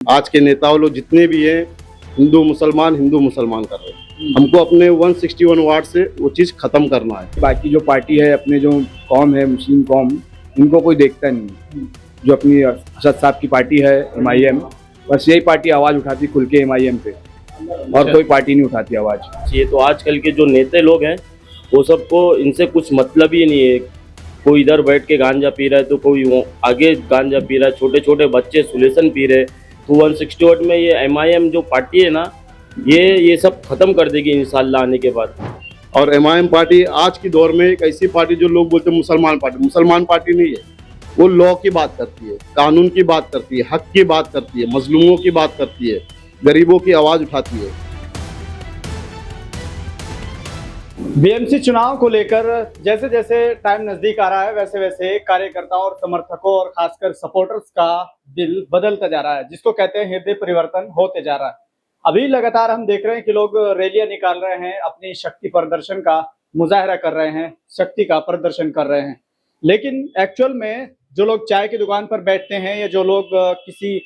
आज के नेताओं लोग जितने भी हैं हिंदू मुसलमान कर रहे हैं। हमको अपने 161 वार्ड से वो चीज़ खत्म करना है। बाकी जो पार्टी है, अपने जो कौम है, मुस्लिम कौम, इनको कोई देखता नहीं। जो अपनी असद साहब की पार्टी है MIM, बस यही पार्टी आवाज़ उठाती खुल के MIM पे, और कोई पार्टी नहीं उठाती आवाज़। ये तो आजकल के जो नेता लोग हैं वो सबको इनसे कुछ मतलब ही नहीं है। कोई इधर बैठ के गांजा पी रहा है तो कोई आगे गांजा पी रहा है, छोटे छोटे बच्चे सुलेसन पी रहे हैं। तो 168 में ये MIM जो पार्टी है ना, ये सब खत्म कर देगी इंशाल्लाह आने के बाद। और MIM पार्टी आज की दौर में एक ऐसी पार्टी जो लोग बोलते हैं मुसलमान पार्टी नहीं है। वो लॉ की बात करती है, कानून की बात करती है, हक की बात करती है, मजलूमों की बात करती है, गरीबों की आवाज़ उठाती है। BMC चुनाव को लेकर जैसे जैसे टाइम नजदीक आ रहा है, वैसे वैसे कार्यकर्ताओं और समर्थकों और खासकर सपोर्टर्स का दिल बदलता जा रहा है, जिसको कहते हैं हृदय परिवर्तन होते जा रहा है। अभी लगातार हम देख रहे हैं कि लोग रैलियां निकाल रहे हैं, अपनी शक्ति प्रदर्शन का मुजाहरा कर रहे हैं, शक्ति का प्रदर्शन कर रहे हैं। लेकिन एक्चुअल में जो लोग चाय की दुकान पर बैठते हैं, या जो लोग किसी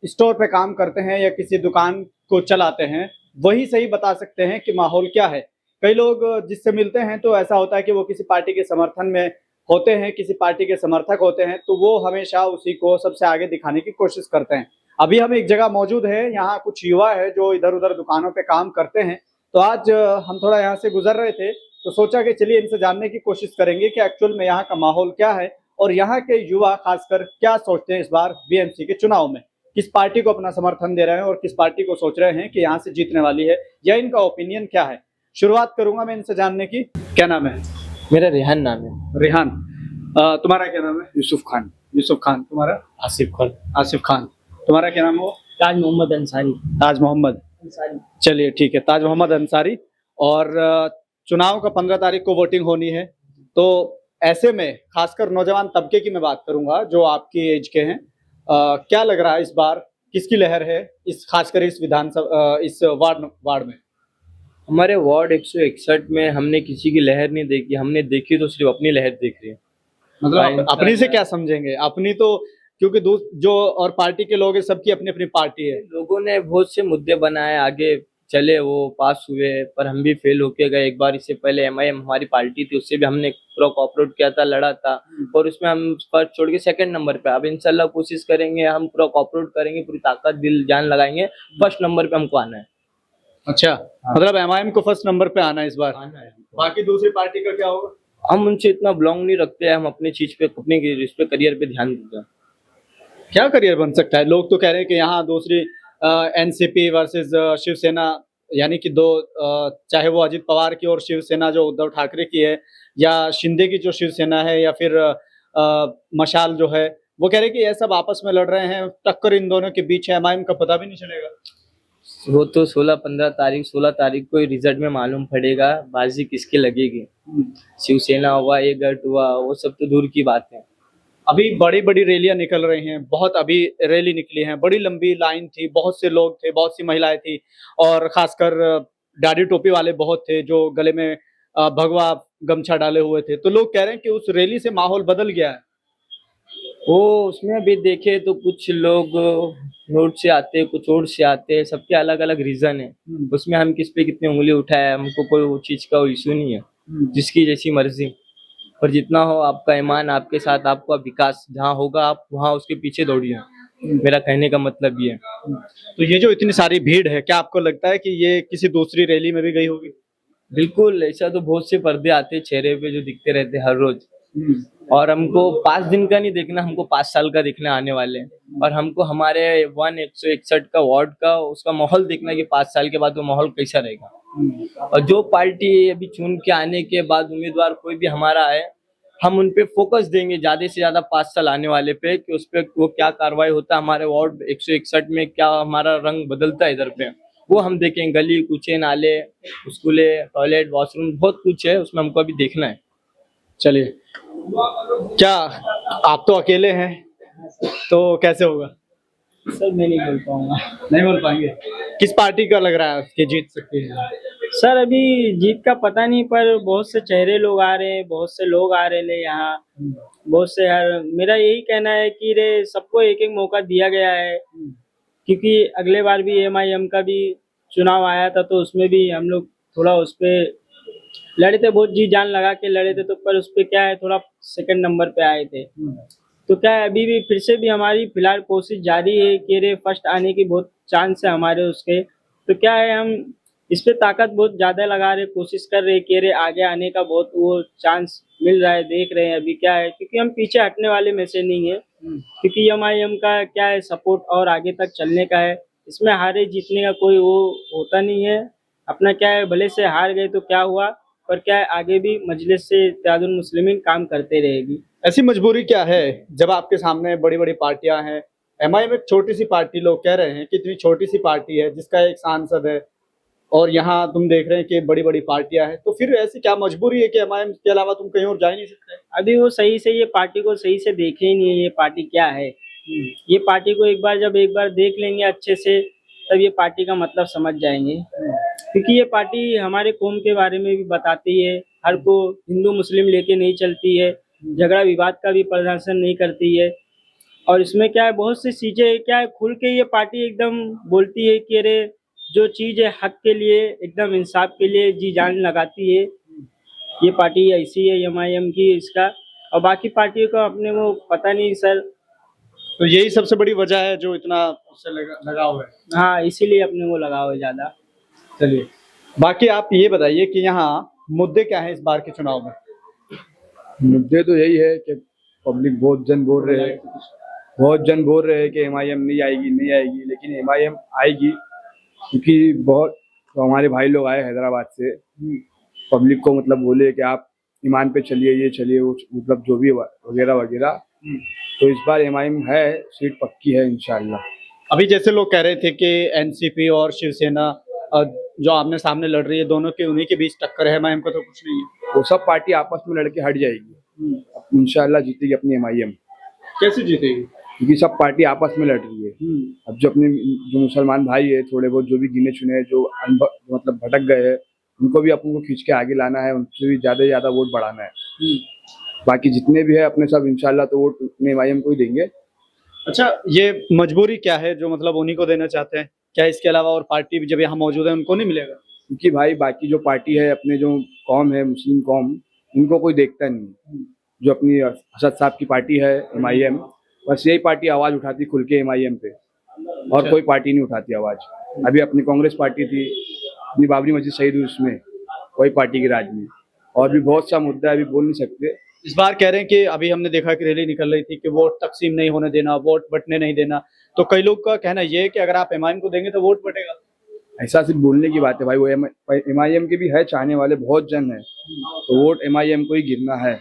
स्टोर पे काम करते हैं, या किसी दुकान को चलाते हैं, वही सही बता सकते हैं कि माहौल क्या है। कई लोग जिससे मिलते हैं तो ऐसा होता है कि वो किसी पार्टी के समर्थन में होते हैं, किसी पार्टी के समर्थक होते हैं, तो वो हमेशा उसी को सबसे आगे दिखाने की कोशिश करते हैं। अभी हम एक जगह मौजूद है, यहाँ कुछ युवा है जो इधर उधर दुकानों पे काम करते हैं। तो आज हम थोड़ा यहाँ से गुजर रहे थे तो सोचा कि चलिए इनसे जानने की कोशिश करेंगे कि एक्चुअल में यहाँ का माहौल क्या है, और यहाँ के युवा खासकर क्या सोचते हैं इस बार BMC के चुनाव में, किस पार्टी को अपना समर्थन दे रहे हैं और किस पार्टी को सोच रहे हैं कि यहाँ से जीतने वाली है, या इनका ओपिनियन क्या है। शुरुआत करूंगा मैं इनसे जानने की। क्या नाम है? मेरा रेहान नाम है। रेहान। तुम्हारा क्या नाम है? यूसुफ खान। यूसुफ खान। तुम्हारा? आसिफ खान। आसिफ खान। तुम्हारा क्या नाम है? ताज मोहम्मद अंसारी। ताज मोहम्मद अंसारी। चलिए ठीक है, ताज मोहम्मद अंसारी। और चुनाव का 15 तारीख को वोटिंग होनी है, तो ऐसे में खासकर नौजवान तबके की मैं बात करूंगा जो आपकी एज के हैं, क्या लग रहा है इस बार किसकी लहर है, इस खासकर इस विधानसभा इस वार्ड में? हमारे वार्ड 161 में हमने किसी की लहर नहीं देखी, हमने देखी तो सिर्फ अपनी लहर देख रही है। मतलब अपनी से क्या समझेंगे? अपनी तो क्योंकि जो और पार्टी के लोग हैं, सबकी अपनी अपनी पार्टी है। लोगों ने बहुत से मुद्दे बनाए, आगे चले, वो पास हुए, पर हम भी फेल होके गए। एक बार इससे पहले MIM हमारी पार्टी थी, उससे भी हमने पूरा कोऑपरेट किया था, लड़ा था, और उसमें हम फर्स्ट छोड़ के सेकंड नंबर पे। अब इंशाल्लाह कोशिश करेंगे, हम पूरा कोऑपरेट करेंगे, पूरी ताकत दिल जान लगाएंगे, फर्स्ट नंबर पे हमको आना है। अच्छा, मतलब MIM को फर्स्ट नंबर पे आना है इस बार। आना है। बाकी दूसरी पार्टी का क्या होगा? हम उनसे इतना बिलोंग नहीं रखते हैं, हम अपनी चीज पे, अपने इस पे करियर पे ध्यान देते हैं। क्या करियर बन सकता है? लोग तो कह रहे हैं कि यहाँ दूसरी NCP वर्सेस शिवसेना, यानी कि दो, चाहे वो अजित पवार की और शिवसेना जो उद्धव ठाकरे की है, या शिंदे की जो शिवसेना है, या फिर मशाल जो है, वो कह रहे हैं कि ये सब आपस में लड़ रहे हैं, टक्कर इन दोनों के बीच है, MIM का पता भी नहीं चलेगा। वो तो 16 तारीख को रिजल्ट में मालूम पड़ेगा बाजी किसकी लगेगी। शिवसेना हुआ, ये गट हुआ, वो सब तो दूर की बात है। अभी बड़ी बड़ी रैलियां निकल रही हैं, बहुत अभी रैली निकली हैं, बड़ी लंबी लाइन थी, बहुत से लोग थे, बहुत सी महिलाएं थी, और खासकर दाढ़ी टोपी वाले बहुत थे जो गले में भगवा गमछा डाले हुए थे। तो लोग कह रहे हैं कि उस रैली से माहौल बदल गया है। वो उसमें अभी देखे तो कुछ लोग नोट से आते हैं, कुछ और से आते हैं, सबके अलग अलग रीजन है। उसमें हम किस पे कितनी उंगली उठाए, हमको कोई वो चीज का इशू नहीं है, जिसकी जैसी मर्जी। पर जितना हो आपका ईमान आपके साथ, आपका विकास जहाँ होगा आप वहाँ उसके पीछे दौड़िए। मेरा कहने का मतलब ये है। तो ये जो इतनी सारी भीड़ है, क्या आपको लगता है कि ये किसी दूसरी रैली में भी गई होगी? बिल्कुल, ऐसा तो बहुत से पर्दे आते हैं चेहरे पे जो दिखते रहते हैं हर रोज, और हमको 5 दिन का नहीं देखना, हमको 5 साल का देखने आने वाले हैं। और हमको हमारे 161 का वार्ड का उसका माहौल देखना कि 5 साल के बाद वो माहौल कैसा रहेगा। और जो पार्टी अभी चुन के आने के बाद उम्मीदवार कोई भी हमारा है, हम उन पे फोकस देंगे ज्यादा से ज्यादा 5 साल आने वाले पे, कि उस पे वो क्या कार्रवाई होता है, हमारे वार्ड 161 में क्या हमारा रंग बदलता है इधर पे, वो हम देखेंगे। गली कूचे, नाले, स्कूले, टॉयलेट, वॉशरूम, बहुत कुछ है, उसमें हमको अभी देखना है। चलिए, क्या आप तो अकेले हैं, तो कैसे होगा? सर मैं नहीं बोल पाऊंगा। नहीं बोल पाएंगे? किस पार्टी का लग रहा है कि जीत सकती है? सर अभी जीत का पता नहीं, पर बहुत से चेहरे लोग आ रहे हैं, बहुत से लोग आ रहे हैं यहाँ, बहुत से। यार मेरा यही कहना है कि रे सबको एक एक मौका दिया गया है, क्योंकि अगले बार भी MIM का भी चुनाव आया था, तो उसमें भी हम लोग थोड़ा उस पे लड़े थे, बहुत जी जान लगा के लड़े थे, तो पर उस पे क्या है थोड़ा सेकंड नंबर पे आए थे। तो क्या है अभी भी फिर से भी हमारी फिलहाल कोशिश जारी है कि रे फर्स्ट आने की बहुत चांस है हमारे उसके। तो क्या है हम इस पे ताकत बहुत ज्यादा लगा रहे, कोशिश कर रहे कि रे आगे आने का बहुत वो चांस मिल रहा है, देख रहे हैं अभी क्या है, क्योंकि हम पीछे हटने वाले में से नहीं है, क्योंकि MIM का क्या है सपोर्ट और आगे तक चलने का है। इसमें हारे जीतने का कोई वो होता नहीं है। अपना क्या है भले से हार गए तो क्या हुआ, पर क्या है आगे भी मजलिस से इत्तेहादुल मुस्लिमीन काम करते रहेगी। ऐसी मजबूरी क्या है जब आपके सामने बड़ी बड़ी पार्टियां हैं? MIM एक छोटी सी पार्टी, लोग कह रहे हैं कि इतनी छोटी सी पार्टी है जिसका एक सांसद है, और यहाँ तुम देख रहे हैं कि बड़ी बड़ी पार्टियां हैं, तो फिर ऐसी क्या मजबूरी है कि MIM के अलावा तुम कहीं और जा ही नहीं सकते? अभी वो सही से ये पार्टी को सही से देखे ही नहीं है, ये पार्टी क्या है। ये पार्टी को एक बार देख लेंगे अच्छे से, तब ये पार्टी का मतलब समझ जाएंगे। क्योंकि ये पार्टी हमारे कौम के बारे में भी बताती है, हर को हिंदू मुस्लिम लेके नहीं चलती है, झगड़ा विवाद का भी प्रदर्शन नहीं करती है। और इसमें क्या है बहुत सी चीजें क्या है खुल के ये पार्टी एकदम बोलती है कि अरे जो चीज है हक के लिए एकदम इंसाफ के लिए जी जान लगाती है। ये पार्टी ऐसी है MIM की इसका, और बाकी पार्टियों का अपने को पता नहीं सर। तो यही सबसे बड़ी वजह है जो इतना उससे लगाव है। हाँ इसीलिए अपने को लगाव है ज्यादा। चलिए, बाकी आप ये बताइए कि यहाँ मुद्दे क्या हैं इस बार के चुनाव में? मुद्दे तो यही है कि पब्लिक बहुत जन बोल रहे हैं कि MIM नहीं आएगी, लेकिन MIM आएगी, क्योंकि बहुत तो हमारे भाई लोग आए हैदराबाद से, पब्लिक को मतलब बोले कि आप ईमान पे चलिए, ये चलिए, वो मतलब जो भी वगैरह वगैरह। तो इस बार MIM है, सीट पक्की है इंशाल्लाह। अभी जैसे लोग कह रहे थे कि NCP और शिवसेना जो आमने सामने लड़ रही है, दोनों के उन्हीं के बीच टक्कर है, MIM का तो कुछ नहीं है। वो सब पार्टी आपस में लड़के हट जाएगी, इंशाल्लाह जीतेगी अपनी MIM। कैसे जीतेगी? क्योंकि सब पार्टी आपस में लड़ रही है। अब जो मुसलमान भाई है, थोड़े बहुत जो भी गिने चुने हैं, जो मतलब भटक गए हैं, उनको भी अपन को खींच के आगे लाना है, उनसे भी ज्यादा से ज्यादा वोट बढ़ाना है। बाकी जितने भी है अपने सब इंशाल्लाह तो वोट अपने MIM को ही देंगे। अच्छा, ये मजबूरी क्या है जो मतलब उन्हीं को देना चाहते हैं? क्या इसके अलावा और पार्टी भी जब यहाँ मौजूद है उनको नहीं मिलेगा? क्योंकि भाई बाकी जो पार्टी है, अपने जो कौम है मुस्लिम कौम, इनको कोई देखता नहीं। जो अपनी असद साहब की पार्टी है MIM, बस यही पार्टी आवाज उठाती खुल के MIM पे, और कोई पार्टी नहीं उठाती आवाज। अभी अपनी कांग्रेस पार्टी थी, अपनी बाबरी मस्जिद शहीद हुई, उसमें कोई पार्टी के राज में, और भी बहुत सा मुद्दा है, अभी बोल नहीं सकते। इस बार कह रहे हैं कि अभी हमने देखा कि रैली निकल रही थी कि वोट तकसीम नहीं होने देना, वोट बंटने नहीं देना, तो कई लोग का कहना ये है कि अगर आप MIM को देंगे तो वोट बटेगा। ऐसा सिर्फ बोलने की बात है भाई, वो MIM के भी है चाहने वाले, बहुत जन है, तो वोट MIM को ही गिरना है।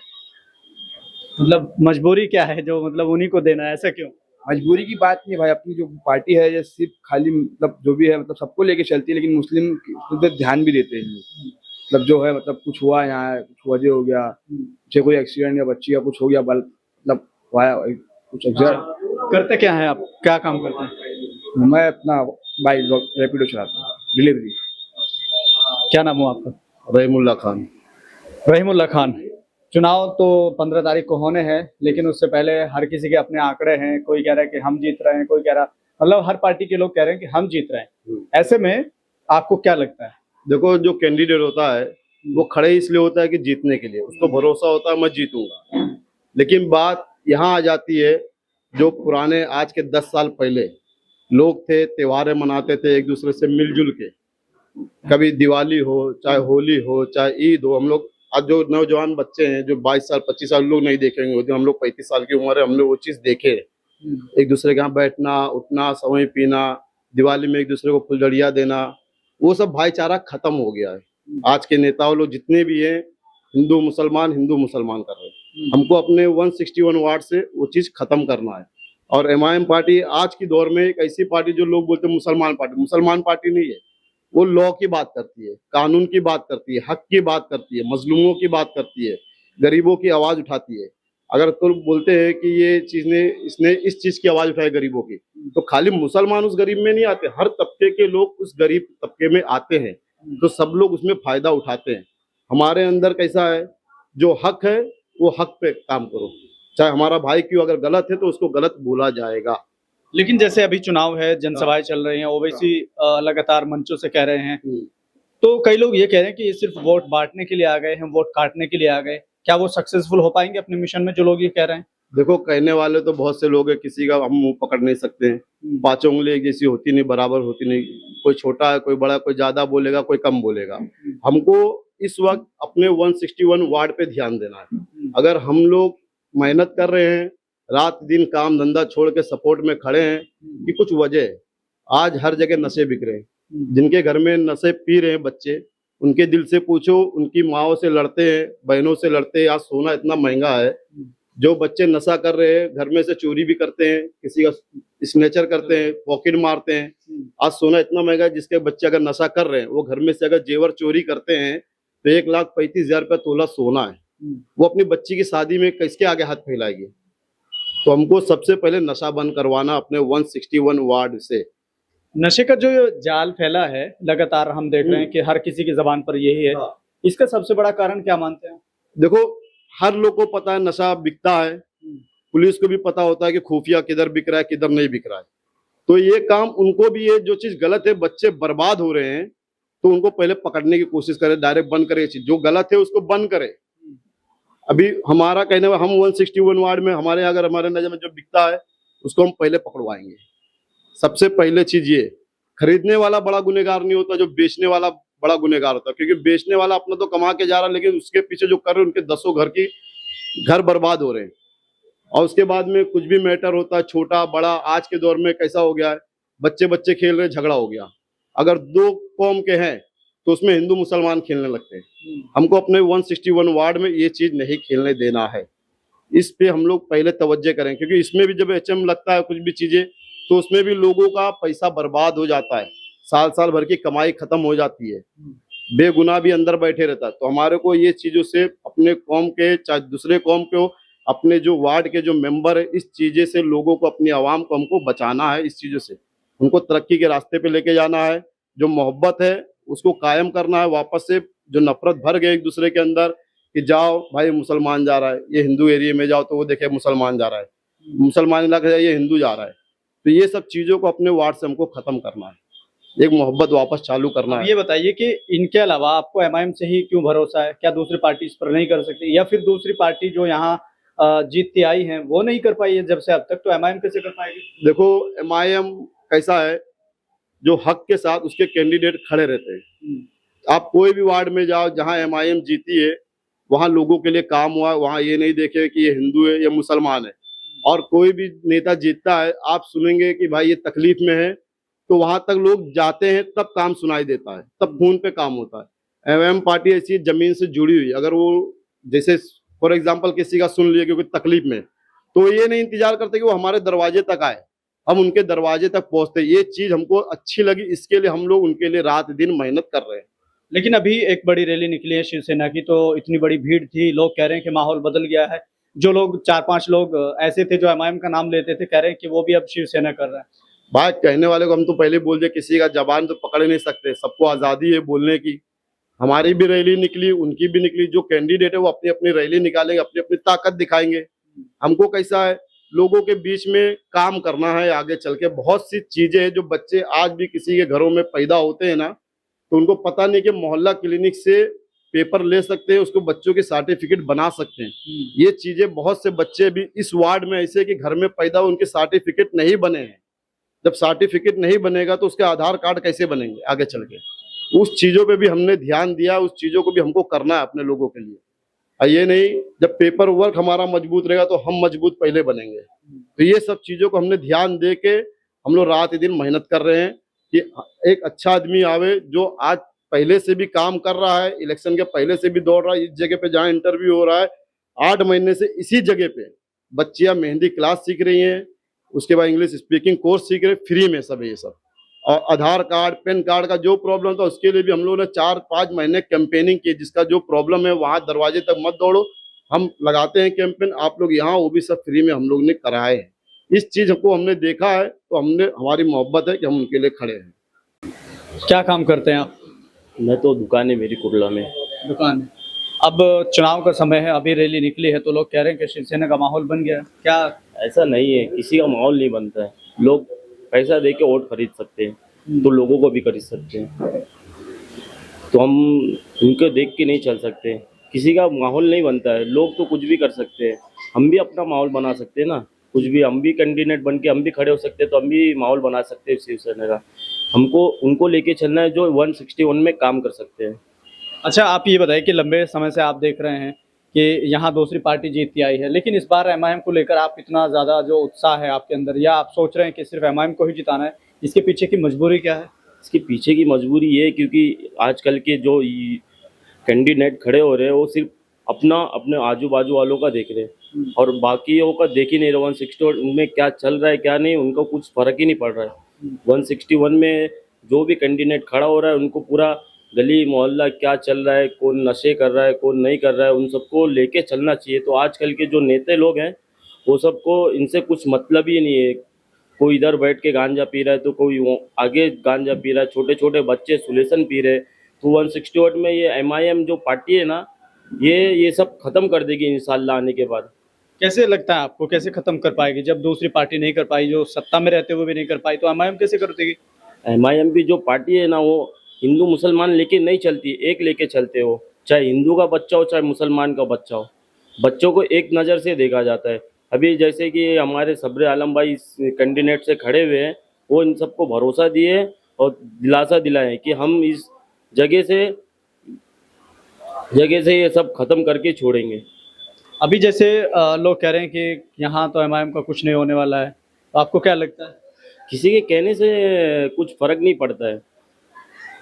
मतलब मजबूरी क्या है जो मतलब उन्हीं को देना है, ऐसा क्यों? मजबूरी की बात नहीं भाई, अपनी जो पार्टी है ये सिर्फ खाली मतलब जो भी है मतलब सबको लेके चलती है, लेकिन मुस्लिम पे ध्यान भी देते हैं। मतलब जो है मतलब कुछ हुआ यहाँ, कुछ वजह हो गया, चाहे कोई एक्सीडेंट या बच्ची का कुछ हो गया, मतलब कुछ करते क्या है आप, क्या काम करते हैं? मैं अपना बाइक रैपिडो चलाता हूँ, डिलीवरी। क्या नाम हुआ आपका? रहीमुल्ला खान। रहीमुल्ला खान, चुनाव तो 15 तारीख को होने हैं, लेकिन उससे पहले हर किसी के अपने आंकड़े हैं। कोई कह रहा है कि हम जीत रहे हैं, कोई कह रहा, मतलब हर पार्टी के लोग कह रहे हैं कि हम जीत रहे हैं। ऐसे में आपको क्या लगता है? देखो, जो कैंडिडेट होता है वो खड़े इसलिए होता है कि जीतने के लिए, उसको भरोसा होता है मैं जीतूंगा। लेकिन बात यहाँ आ जाती है, जो पुराने आज के 10 साल पहले लोग थे, त्योहारें मनाते थे एक दूसरे से मिलजुल के, कभी दिवाली हो, चाहे होली हो, चाहे ईद हो। हम लोग आज जो नौजवान बच्चे हैं जो 22 साल 25 साल लोग नहीं देखेंगे, जो हम लोग 35 साल की उम्र है, हमने वो चीज़ देखे। एक दूसरे के यहाँ बैठना उठना, समय पीना, दिवाली में एक दूसरे को फुलझड़िया देना, वो सब भाईचारा खत्म हो गया है। आज के नेताओं लोग जितने भी हैं हिंदू मुसलमान कर रहे हैं। हमको अपने 161 वार्ड से वो चीज़ खत्म करना है। और MIM पार्टी आज की दौर में एक ऐसी पार्टी जो लोग बोलते हैं मुसलमान पार्टी नहीं है। वो लॉ की बात करती है, कानून की बात करती है, हक की बात करती है, मजलूमों की बात करती है, गरीबों की आवाज उठाती है। अगर तो बोलते हैं कि ये चीज ने इसने इस चीज की आवाज उठाई गरीबों की, तो खाली मुसलमान उस गरीब में नहीं आते, हर तबके के लोग उस गरीब तबके में आते हैं, तो सब लोग उसमें फायदा उठाते हैं। हमारे अंदर कैसा है, जो हक है वो हक पे काम करो, चाहे हमारा भाई क्यों अगर गलत है तो उसको गलत बोला जाएगा। लेकिन जैसे अभी चुनाव है, जनसभाएं चल रही हैं, ओवैसी लगातार मंचों से कह रहे हैं, तो कई लोग ये कह रहे हैं कि ये सिर्फ वोट बांटने के लिए आ गए हैं, वोट काटने के लिए आ गए। क्या वो सक्सेसफुल हो पाएंगे अपने मिशन में, जो लोग ये कह रहे हैं? देखो, कहने वाले तो बहुत से लोग हैं, किसी का हम मुंह पकड़ नहीं सकते हैं। पांचों उंगली एक जैसी होती नहीं, बराबर होती नहीं। कोई छोटा है, कोई बड़ा, कोई ज्यादा बोलेगा, कोई कम बोलेगा। हमको इस वक्त अपने 161 वार्ड पे ध्यान देना है। अगर हम लोग मेहनत कर रहे हैं, रात दिन काम धंधा छोड़ के सपोर्ट में खड़े हैं, कि कुछ वजह है। आज हर जगह नशे बिक रहे हैं। जिनके घर में नशे पी रहे हैं बच्चे, उनके दिल से पूछो, उनकी माओ से लड़ते हैं, बहनों से लड़ते हैं। आज सोना इतना महंगा है, जो बच्चे नशा कर रहे हैं, घर में से चोरी भी करते हैं, किसी का स्नेचर करते हैं, पॉकेट मारते हैं। आज सोना इतना महंगा है, जिसके बच्चे अगर नशा कर रहे हैं, वो घर में से अगर जेवर चोरी करते हैं तो 1,35,000 रुपया तोला सोना है। वो अपनी बच्ची की शादी में किसके आगे हाथ फैलाएगी? तो हमको सबसे पहले नशा बंद करवाना अपने 161 वार्ड से। नशे का जो जाल फैला है लगातार, हम देख रहे हैं कि हर किसी की जबान पर यही है। इसका सबसे बड़ा कारण क्या मानते हैं? देखो, हर लोग को पता है नशा बिकता है। पुलिस को भी पता होता है कि खुफिया किधर बिक रहा है, किधर नहीं बिक रहा है। तो ये काम उनको भी है, जो चीज गलत है, बच्चे बर्बाद हो रहे हैं, तो उनको पहले पकड़ने की कोशिश करें, डायरेक्ट बंद करें। चीज जो गलत है उसको बंद करें। अभी हमारा कहने में, हम 161 वार्ड में हमारे अगर हमारे नजर में जो बिकता है उसको हम पहले पकड़वाएंगे। सबसे पहले चीज ये, खरीदने वाला बड़ा गुनहगार नहीं होता, जो बेचने वाला बड़ा गुनहगार होता है। क्योंकि बेचने वाला अपना तो कमा के जा रहा है, लेकिन उसके पीछे जो कर रहे हैं, उनके 10 घर बर्बाद हो रहे हैं। और उसके बाद में कुछ भी मैटर होता है, छोटा बड़ा, आज के दौर में कैसा हो गया है, बच्चे खेल रहे, झगड़ा हो गया। अगर 2 कौम के हैं तो उसमें हिंदू मुसलमान खेलने लगते हैं। हमको अपने 161 वार्ड में ये चीज नहीं खेलने देना है। इस पे हम लोग पहले तवज्जो करें, क्योंकि इसमें भी जब एचएम लगता है कुछ भी चीजें, तो उसमें भी लोगों का पैसा बर्बाद हो जाता है। साल भर की कमाई खत्म हो जाती है, बेगुनाह भी अंदर बैठे रहता है। तो हमारे को ये चीजों से अपने कौम के, चाहे दूसरे कौम के हो, अपने जो वार्ड के जो मेंबर है, इस चीजें से लोगों को, अपनी आवाम को हमको बचाना है। इस चीजों से उनको तरक्की के रास्ते पे लेके जाना है। जो मोहब्बत है उसको कायम करना है। वापस से जो नफरत भर गए एक दूसरे के अंदर, कि जाओ भाई मुसलमान जा रहा है, ये हिंदू एरिया में जाओ तो वो देखे मुसलमान जा रहा है, मुसलमान इलाके जाए ये हिंदू जा रहा है। तो ये सब चीजों को अपने वार्ड से हमको खत्म करना है, एक मोहब्बत वापस चालू करना है। ये बताइए कि इनके अलावा आपको एमआईएम से ही क्यों भरोसा है? क्या दूसरी पार्टी इस पर नहीं कर सकती, या फिर दूसरी पार्टी जो यहाँ जीतती आई है वो नहीं कर पाई है जब से अब तक, तो एमआईएम कैसे कर पाएगी? देखो, एमआईएम कैसा है, जो हक के साथ उसके कैंडिडेट खड़े रहते हैं। आप कोई भी वार्ड में जाओ जहां एमआईएम जीती है, वहां लोगों के लिए काम हुआ है। वहां ये नहीं देखे कि ये हिंदू है या मुसलमान है। और कोई भी नेता जीतता है, आप सुनेंगे कि भाई ये तकलीफ में है, तो वहां तक लोग जाते हैं, तब काम सुनाई देता है, तब खून पे काम होता है। एमआईएम पार्टी ऐसी जमीन से जुड़ी हुई, अगर वो जैसे फॉर एग्जाम्पल किसी का सुन लिया क्योंकि तकलीफ में, तो ये नहीं इंतजार करते कि वो हमारे दरवाजे तक आए, हम उनके दरवाजे तक पहुंचते। ये चीज हमको अच्छी लगी, इसके लिए हम लोग उनके लिए रात दिन मेहनत कर रहे हैं। लेकिन अभी एक बड़ी रैली निकली है शिवसेना की, तो इतनी बड़ी भीड़ थी, लोग कह रहे हैं कि माहौल बदल गया है। जो लोग 4-5 लोग ऐसे थे जो एमआईएम का नाम लेते थे, कह रहे हैं कि वो भी अब शिवसेना कर रहा है। बात कहने वाले को हम तो पहले बोल दिए, किसी का जबान तो पकड़ नहीं सकते, सबको आजादी है बोलने की। हमारी भी रैली निकली, उनकी भी निकली। जो कैंडिडेट है वो अपनी अपनी रैली निकालेंगे, अपनी अपनी ताकत दिखाएंगे। हमको कैसा है, लोगों के बीच में काम करना है आगे चल के। बहुत सी चीजें हैं जो बच्चे आज भी किसी के घरों में पैदा होते हैं ना, तो उनको पता नहीं कि मोहल्ला क्लिनिक से पेपर ले सकते हैं, उसको बच्चों के सर्टिफिकेट बना सकते हैं। ये चीजें बहुत से बच्चे भी इस वार्ड में ऐसे कि घर में पैदा हो, उनके सर्टिफिकेट नहीं बने हैं। जब सर्टिफिकेट नहीं बनेगा तो उसके आधार कार्ड कैसे बनेंगे आगे चल के? उस चीजों पे भी हमने ध्यान दिया, उस चीजों को भी हमको करना है अपने लोगों के लिए। ये नहीं, जब पेपर वर्क हमारा मजबूत रहेगा तो हम मजबूत पहले बनेंगे। तो ये सब चीजों को हमने ध्यान दे के हम लोग रात दिन मेहनत कर रहे हैं कि एक अच्छा आदमी आवे जो आज पहले से भी काम कर रहा है, इलेक्शन के पहले से भी दौड़ रहा है। इस जगह पे जहाँ इंटरव्यू हो रहा है, 8 महीने से इसी जगह पे बच्चियां मेहंदी क्लास सीख रही हैं, उसके बाद इंग्लिश स्पीकिंग कोर्स सीख रहे, फ्री में सब ये सब। और आधार कार्ड, पैन कार्ड का जो प्रॉब्लम था उसके लिए भी हम लोगों ने 4-5 महीने कैंपेनिंग की। जिसका जो प्रॉब्लम है वहां दरवाजे तक मत दौड़ो, हम लगाते हैं कैंपेन, आप लोग यहाँ, वो भी सब फ्री में हम लोग ने कराए हैं। इस चीज को हमने देखा है तो हमने, हमारी मोहब्बत है कि हम उनके लिए खड़े हैं। क्या काम करते हैं आप? मैं तो दुकान है मेरी कुर्ला में। दुकान है। अब चुनाव का समय है, अभी रैली निकली है, तो लोग कह रहे हैं कि शिवसेना का माहौल बन गया है। क्या ऐसा नहीं है, किसी का माहौल नहीं बनता है। लोग पैसा दे के वोट खरीद सकते हैं तो लोगों को भी खरीद सकते हैं, तो हम उनको देख के नहीं चल सकते। किसी का माहौल नहीं बनता है, लोग तो कुछ भी कर सकते हैं, हम भी अपना माहौल बना सकते हैं ना, कुछ भी हम भी कैंडिडेट बन के हम भी खड़े हो सकते हैं, तो हम भी माहौल बना सकते हैं शिवसेना का। हमको उनको लेके चलना है जो 161 में काम कर सकते हैं। अच्छा, आप ये बताइए कि लंबे समय से आप देख रहे हैं कि यहाँ दूसरी पार्टी जीतती आई है, लेकिन इस बार एमआईएम को लेकर आप इतना ज़्यादा जो उत्साह है आपके अंदर, या आप सोच रहे हैं कि सिर्फ एमआईएम को ही जिताना है, इसके पीछे की मजबूरी क्या है? इसके पीछे की मजबूरी ये है क्योंकि आजकल के जो कैंडिडेट खड़े हो रहे हैं वो सिर्फ अपने आजू बाजू वालों का देख रहे हैं और बाकियों का देख ही नहीं रहे। 161 उनमें क्या चल रहा है क्या नहीं, उनको कुछ फर्क ही नहीं पड़ रहा है। 161 में जो भी कैंडिडेट खड़ा हो रहा है उनको पूरा गली मोहल्ला क्या चल रहा है, कौन नशे कर रहा है कौन नहीं कर रहा है, उन सबको लेके चलना चाहिए। तो आजकल के जो नेता लोग हैं वो सबको इनसे कुछ मतलब ही नहीं है। कोई इधर बैठ के गांजा पी रहा है तो कोई आगे गांजा पी रहा है, छोटे छोटे बच्चे सुलेसन पी रहे। तो 168 में ये एमआईएम जो पार्टी है ना, ये सब खत्म कर देगी इंशाल्लाह आने के बाद। कैसे लगता है आपको, कैसे खत्म कर पाएगी? जब दूसरी पार्टी नहीं कर पाई, जो सत्ता में रहते हुए भी नहीं कर पाई, तो एमआईएम कैसे कर देगी? एमआईएम की जो पार्टी है ना वो हिंदू मुसलमान लेके नहीं चलती, एक लेके चलते हो, चाहे हिंदू का बच्चा हो चाहे मुसलमान का बच्चा हो, बच्चों को एक नज़र से देखा जाता है। अभी जैसे कि हमारे सब्र आलम भाई इस कैंडिडेट से खड़े हुए हैं, वो इन सबको भरोसा दिए और दिलासा दिलाए कि हम इस जगह से ये सब खत्म करके छोड़ेंगे। अभी जैसे लोग कह रहे हैं कि यहाँ तो एमआईएम का कुछ नहीं होने वाला है, तो आपको क्या लगता है? किसी के कहने से कुछ फर्क नहीं पड़ता है।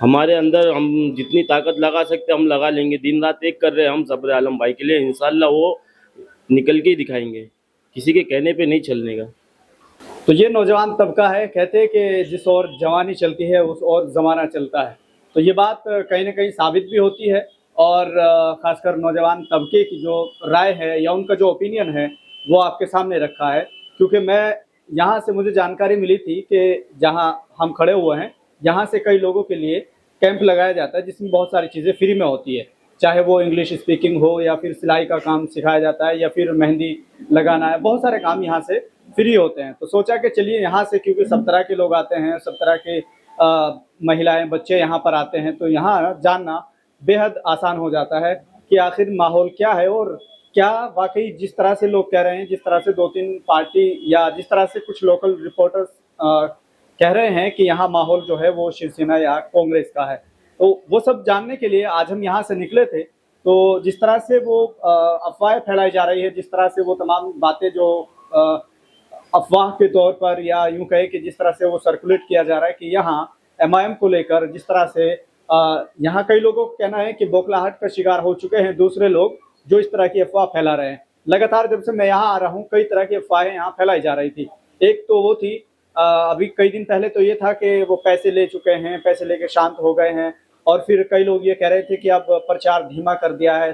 हमारे अंदर हम जितनी ताकत लगा सकते हम लगा लेंगे। दिन रात एक कर रहे हैं हम सब्र आलम भाई के लिए, इंशाल्लाह वो निकल के ही दिखाएंगे, किसी के कहने पे नहीं चलने का। तो ये नौजवान तबका है, कहते हैं कि जिस ओर जवानी चलती है उस ओर ज़माना चलता है। तो ये बात कहीं ना कहीं साबित भी होती है, और ख़ासकर नौजवान तबके की जो राय है या उनका जो ओपिनियन है वो आपके सामने रखा है। क्योंकि मैं यहाँ से मुझे जानकारी मिली थी कि जहाँ हम खड़े हुए हैं यहाँ से कई लोगों के लिए कैंप लगाया जाता है जिसमें बहुत सारी चीज़ें फ्री में होती है, चाहे वो इंग्लिश स्पीकिंग हो या फिर सिलाई का काम सिखाया जाता है या फिर मेहंदी लगाना है, बहुत सारे काम यहाँ से फ्री होते हैं। तो सोचा कि चलिए यहाँ से, क्योंकि सब तरह के लोग आते हैं, सब तरह के महिलाएं बच्चे यहाँ पर आते हैं, तो यहाँ जानना बेहद आसान हो जाता है कि आखिर माहौल क्या है और क्या वाकई जिस तरह से लोग कह रहे हैं, जिस तरह से 2-3 पार्टी या जिस तरह से कुछ लोकल रिपोर्टर्स कह रहे हैं कि यहाँ माहौल जो है वो शिवसेना या कांग्रेस का है। तो वो सब जानने के लिए आज हम यहाँ से निकले थे। तो जिस तरह से वो अफवाहें फैलाई जा रही है, जिस तरह से वो तमाम बातें जो अफवाह के तौर पर या यूं कहे कि जिस तरह से वो सर्कुलेट किया जा रहा है कि यहाँ एमआईएम को लेकर जिस तरह से यहाँ कई लोगों का कहना है कि बौखलाहट का शिकार हो चुके हैं दूसरे लोग जो इस तरह की अफवाह फैला रहे हैं। लगातार जब से मैं यहाँ आ रहा हूँ कई तरह की अफवाहें यहाँ फैलाई जा रही थी। एक तो वो थी अभी कई दिन पहले तो ये था कि वो पैसे ले चुके हैं, पैसे लेके शांत हो गए हैं, और फिर कई लोग ये कह रहे थे कि अब प्रचार धीमा कर दिया है,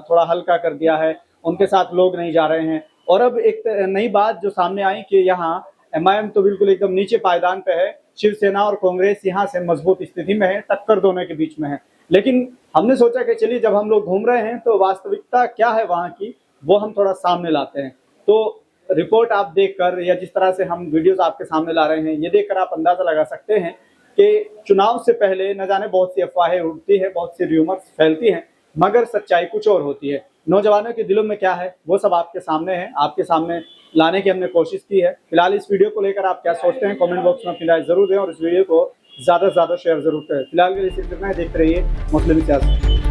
थोड़ा हल्का कर दिया है, उनके साथ लोग नहीं जा रहे हैं। और अब एक नई बात जो सामने आई कि यहाँ एमआईएम तो बिल्कुल एकदम नीचे पायदान पे है, शिवसेना और कांग्रेस यहाँ से मजबूत स्थिति में है, टक्कर दोनों के बीच में है। लेकिन हमने सोचा कि चलिए जब हम लोग घूम रहे हैं तो वास्तविकता क्या है वहाँ की वो हम थोड़ा सामने लाते हैं। तो रिपोर्ट आप देखकर या जिस तरह से हम वीडियोस आपके सामने ला रहे हैं ये देखकर आप अंदाजा लगा सकते हैं कि चुनाव से पहले न जाने बहुत सी अफवाहें उड़ती है, बहुत सी र्यूमर्स फैलती हैं, मगर सच्चाई कुछ और होती है। नौजवानों के दिलों में क्या है वो सब आपके सामने है, आपके सामने लाने की हमने कोशिश की है। फिलहाल इस वीडियो को लेकर आप क्या सोचते हैं कमेंट बॉक्स में अपनी राय जरूर दें और इस वीडियो को ज़्यादा से ज़्यादा शेयर जरूर करें। फिलहाल के लिए सिर्फ इतना ही, देखते रहिए मुस्लिम सियासत।